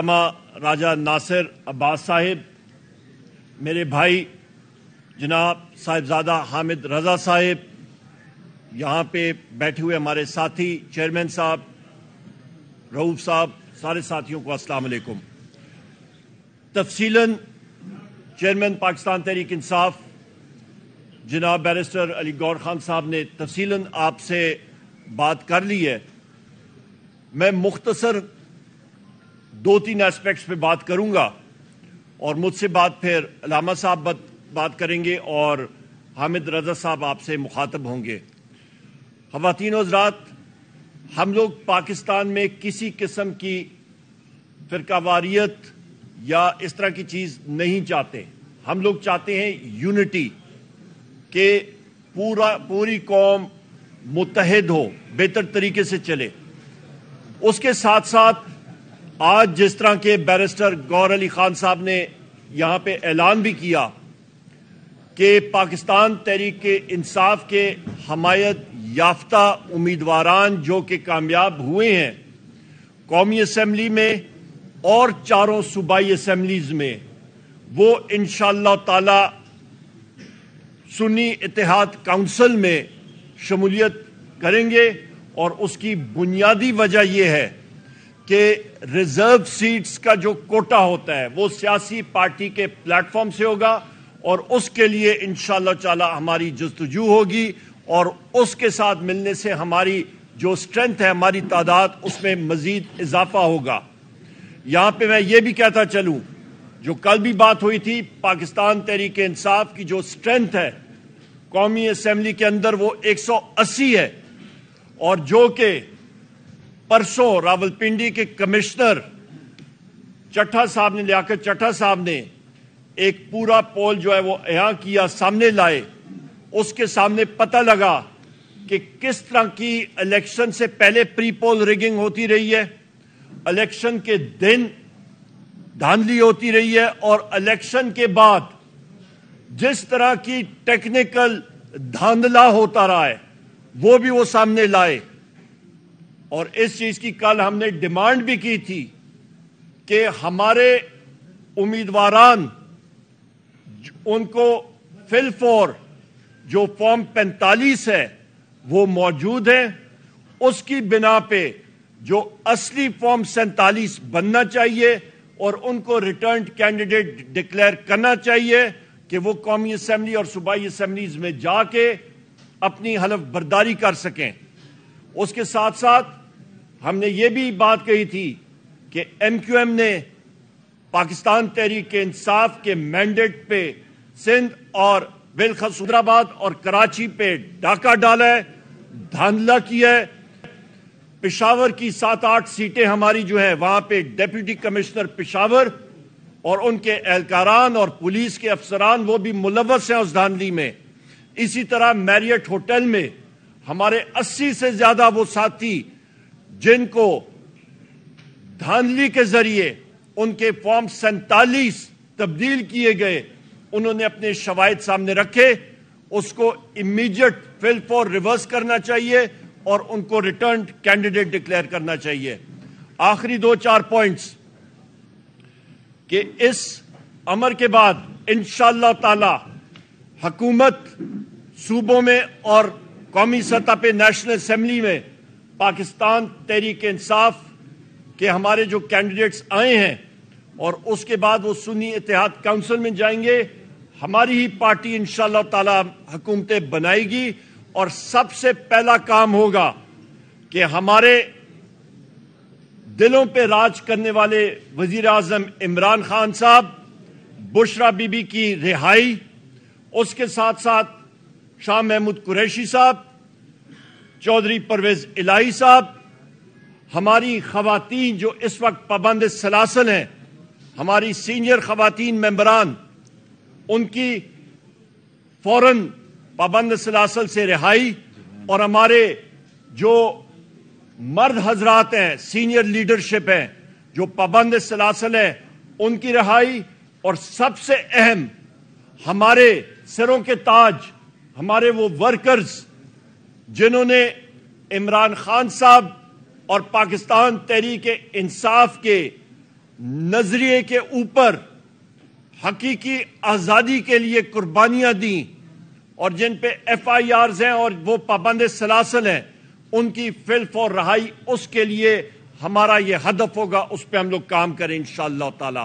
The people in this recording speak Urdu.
راجہ ناصر عباس صاحب، میرے بھائی جناب صاحبزادہ حامد رضا صاحب، یہاں پہ بیٹھے ہوئے ہمارے ساتھی چیئرمین صاحب، رؤوف صاحب، سارے ساتھیوں کو السلام علیکم۔ تفصیلاً چیئرمین پاکستان تحریک انصاف جناب بیرسٹر علی گور خان صاحب نے تفصیلاً آپ سے بات کر لی ہے۔ میں مختصر 2-3 ایسپیکٹس پہ بات کروں گا اور مجھ سے بعد پھر علامہ صاحب بات کریں گے اور حامد رضا صاحب آپ سے مخاطب ہوں گے۔ خواتین و حضرات، ہم لوگ پاکستان میں کسی قسم کی فرقہ واریت یا اس طرح کی چیز نہیں چاہتے۔ ہم لوگ چاہتے ہیں یونٹی، کہ پوری قوم متحد ہو، بہتر طریقے سے چلے۔ اس کے ساتھ ساتھ آج جس طرح کے بیرسٹر گور علی خان صاحب نے یہاں پہ اعلان بھی کیا کہ پاکستان تحریک انصاف کے حمایت یافتہ امیدواران جو کہ کامیاب ہوئے ہیں قومی اسمبلی میں اور 4 صوبائی اسمبلیز میں، وہ انشاءاللہ تعالی سنی اتحاد کونسل میں شمولیت کریں گے۔ اور اس کی بنیادی وجہ یہ ہے کہ ریزرو سیٹس کا جو کوٹا ہوتا ہے وہ سیاسی پارٹی کے پلیٹ فارم سے ہوگا، اور اس کے لیے انشاءاللہ تعالی ہماری جستجو ہوگی، اور اس کے ساتھ ملنے سے ہماری جو سٹرینتھ ہے، ہماری تعداد، اس میں مزید اضافہ ہوگا۔ یہاں پہ میں یہ بھی کہتا چلوں، جو کل بھی بات ہوئی تھی، پاکستان تحریک انصاف کی جو سٹرینتھ ہے قومی اسمبلی کے اندر وہ 180 ہے، اور جو کہ پرسوں راولپنڈی کے کمشنر چٹھا صاحب نے، لیاقت چٹھا صاحب نے ایک پورا پول جو ہے وہ یہاں کیا، سامنے لائے، اس کے سامنے پتہ لگا کہ کس طرح کی الیکشن سے پہلے پری پول ریگنگ ہوتی رہی ہے، الیکشن کے دن دھاندلی ہوتی رہی ہے، اور الیکشن کے بعد جس طرح کی ٹیکنیکل دھاندلا ہوتا رہا ہے وہ بھی وہ سامنے لائے۔ اور اس چیز کی کل ہم نے ڈیمانڈ بھی کی تھی کہ ہمارے امیدواران ان کو فل فور جو فارم 45 ہے وہ موجود ہیں، اس کی بنا پہ جو اصلی فارم 47 بننا چاہیے اور ان کو ریٹرنڈ کینڈیڈیٹ ڈکلیئر کرنا چاہیے کہ وہ قومی اسمبلی اور صوبائی اسمبلیز میں جا کے اپنی حلف برداری کر سکیں۔ اس کے ساتھ ساتھ ہم نے یہ بھی بات کہی تھی کہ ایم کیو ایم نے پاکستان تحریک انصاف کے مینڈیٹ پہ سندھ اور بالخصوص حیدرآباد اور کراچی پہ ڈاکہ ڈالا ہے، دھاندلا کیا ہے۔ پشاور کی 7-8 سیٹیں ہماری جو ہیں وہاں پہ ڈیپٹی کمشنر پشاور اور ان کے اہلکاران اور پولیس کے افسران وہ بھی ملوث ہیں اس دھاندلی میں۔ اسی طرح میریٹ ہوٹل میں ہمارے 80 سے زیادہ وہ ساتھی جن کو دھاندلی کے ذریعے ان کے فارم 47 تبدیل کیے گئے، انہوں نے اپنے شواہد سامنے رکھے، اس کو امیڈیٹ فل فور ریورس کرنا چاہیے اور ان کو ریٹرنڈ کینڈیڈیٹ ڈکلیئر کرنا چاہیے۔ آخری 2-4 پوائنٹس کہ اس امر کے بعد انشاءاللہ تعالی حکومت صوبوں میں اور قومی سطح پہ نیشنل اسمبلی میں پاکستان تحریک انصاف کے ہمارے جو کینڈیڈیٹس آئے ہیں، اور اس کے بعد وہ سنی اتحاد کونسل میں جائیں گے، ہماری ہی پارٹی انشاءاللہ تعالی حکومتیں بنائے گی، اور سب سے پہلا کام ہوگا کہ ہمارے دلوں پہ راج کرنے والے وزیر اعظم عمران خان صاحب، بشرا بی بی کی رہائی، اس کے ساتھ ساتھ شاہ محمود قریشی صاحب، چودھری پرویز الہی صاحب، ہماری خواتین جو اس وقت پابند سلاسل ہیں، ہماری سینئر خواتین ممبران، ان کی فوراً پابند سلاسل سے رہائی، اور ہمارے جو مرد حضرات ہیں، سینئر لیڈرشپ ہیں جو پابند سلاسل ہیں، ان کی رہائی، اور سب سے اہم ہمارے سروں کے تاج، ہمارے وہ ورکرز جنہوں نے عمران خان صاحب اور پاکستان تحریک انصاف کے نظریے کے اوپر حقیقی آزادی کے لیے قربانیاں دیں اور جن پہ FIRs ہیں اور وہ پابند سلاسل ہیں ان کی فلف اور رہائی، اس کے لیے ہمارا یہ ہدف ہوگا، اس پہ ہم لوگ کام کریں انشاءاللہ تعالی۔